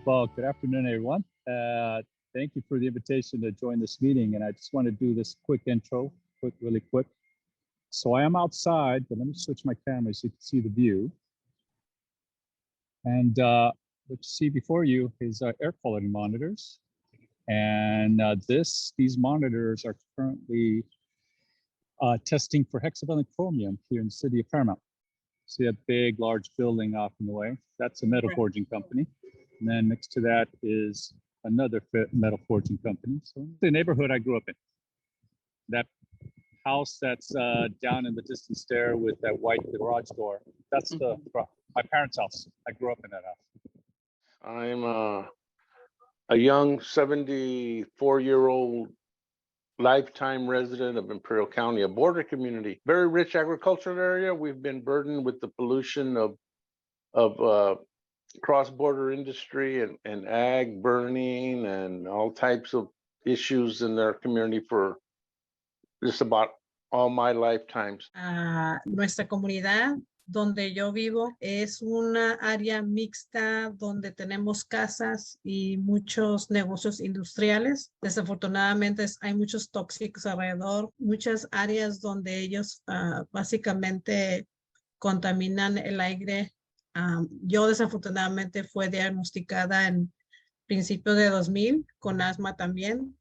Well, good afternoon, everyone. Thank you for the invitation to join this meeting. And I just want to do this quick intro, really quick. So I am outside, but let me switch my camera so you can see the view. And what you see before you is air quality monitors. And these monitors are currently testing for hexavalent chromium here in the city of Paramount. See that big, large building off in the way? That's a metal forging company. And then next to that is another metal forging company. So the neighborhood I grew up in. That house that's down in the distance there with that white garage door, that's my parents' house. I grew up in that house. I'm a young 74-year-old lifetime resident of Imperial County, a border community, very rich agricultural area. We've been burdened with the pollution of cross-border industry and ag burning and all types of issues in their community for just about all my lifetimes. Nuestra comunidad donde yo vivo es una área mixta donde tenemos casas y muchos negocios industriales. Desafortunadamente hay muchos tóxicos alrededor, muchas áreas donde ellos básicamente contaminan el aire. Yo desafortunadamente fue diagnosticada en principios de 2000 con asma también.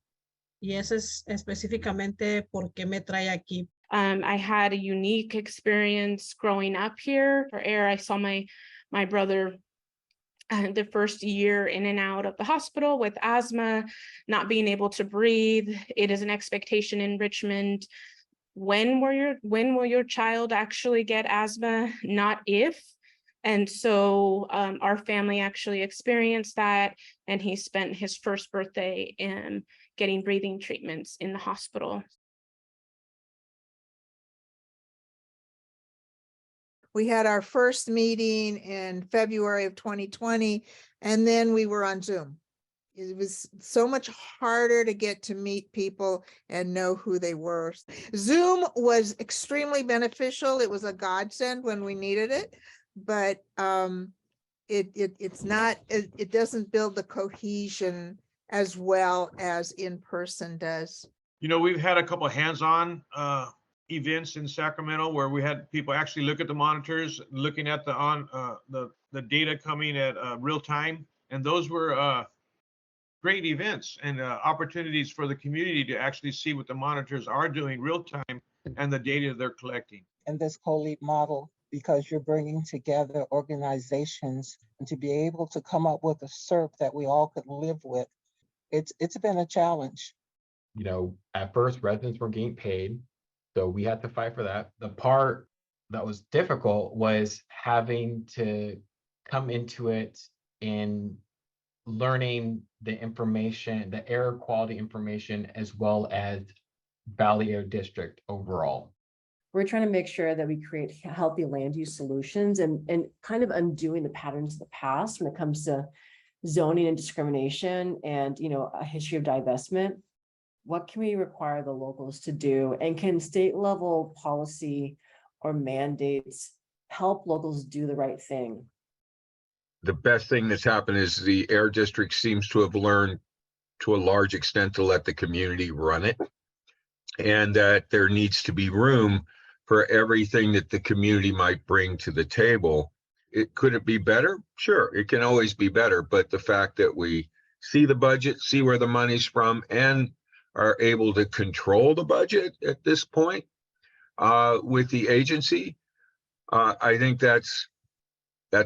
Y eso es específicamente por qué me trae aquí. I had a unique experience growing up here. For air, I saw my brother the first year in and out of the hospital with asthma, not being able to breathe. It is an expectation in Richmond. When will your child actually get asthma? Not if. And so our family actually experienced that, and he spent his first birthday in getting breathing treatments in the hospital. We had our first meeting in February of 2020, and then we were on Zoom. It was so much harder to get to meet people and know who they were. Zoom was extremely beneficial. It was a godsend when we needed it, but it doesn't build the cohesion as well as in person does. You know, we've had a couple of hands-on events in Sacramento where we had people actually look at the monitors, looking at the data coming at real time, and those were great events and opportunities for the community to actually see what the monitors are doing real time and the data they're collecting. And this co-lead model, because you're bringing together organizations and to be able to come up with a CERP that we all could live with, it's been a challenge. You know, at first residents were getting paid, so we had to fight for that. The part that was difficult was having to come into it in learning the information, the air quality information, as well as Valley Air District overall. We're trying to make sure that we create healthy land use solutions and kind of undoing the patterns of the past when it comes to zoning and discrimination and, you know, a history of divestment. What can we require the locals to do? And can state level policy or mandates help locals do the right thing? The best thing that's happened is the Air District seems to have learned to a large extent to let the community run it, and that there needs to be room for everything that the community might bring to the table. Could it be better? Sure, it can always be better, but the fact that we see the budget, see where the money's from, and are able to control the budget at this point with the agency, I think that's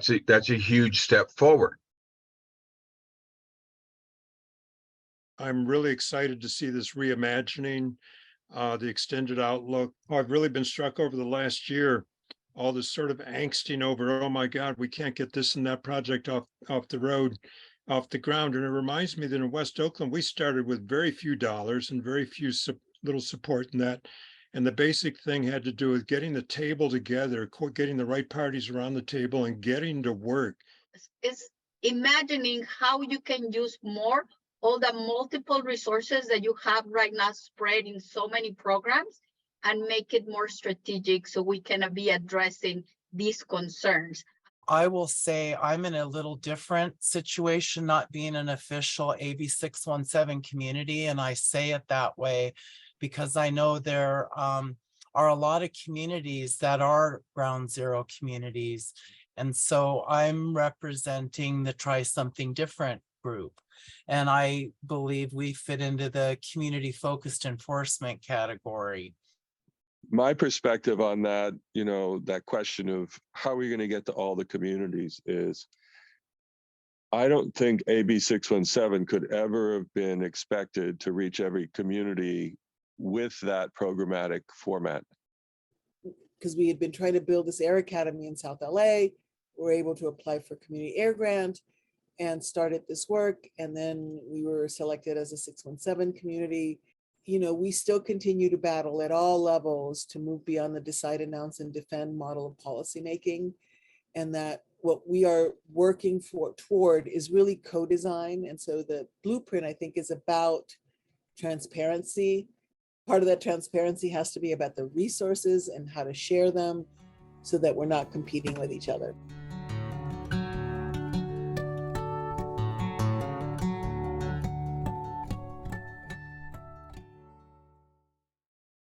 a huge step forward. I'm really excited to see this reimagining, the extended outlook. I've really been struck over the last year, all this sort of angsting over, oh my God, we can't get this and that project off the road, off the ground. And it reminds me that in West Oakland, we started with very few dollars and very few little support in that. And the basic thing had to do with getting the table together, getting the right parties around the table and getting to work. It's imagining how you can use more all the multiple resources that you have right now spread in so many programs and make it more strategic so we can be addressing these concerns. I will say I'm in a little different situation, not being an official AB 617 community. And I say it that way because I know there are a lot of communities that are ground zero communities. And so I'm representing the Try Something Different group. And I believe we fit into the community focused enforcement category. My perspective on that, you know, that question of how are we going to get to all the communities is, I don't think AB 617 could ever have been expected to reach every community with that programmatic format. Because we had been trying to build this Air Academy in South LA, we're able to apply for community air grant and started this work. And then we were selected as a 617 community. You know, we still continue to battle at all levels to move beyond the decide, announce, and defend model of policymaking. And that what we are working toward is really co-design. And so the blueprint, I think, is about transparency. Part of that transparency has to be about the resources and how to share them so that we're not competing with each other.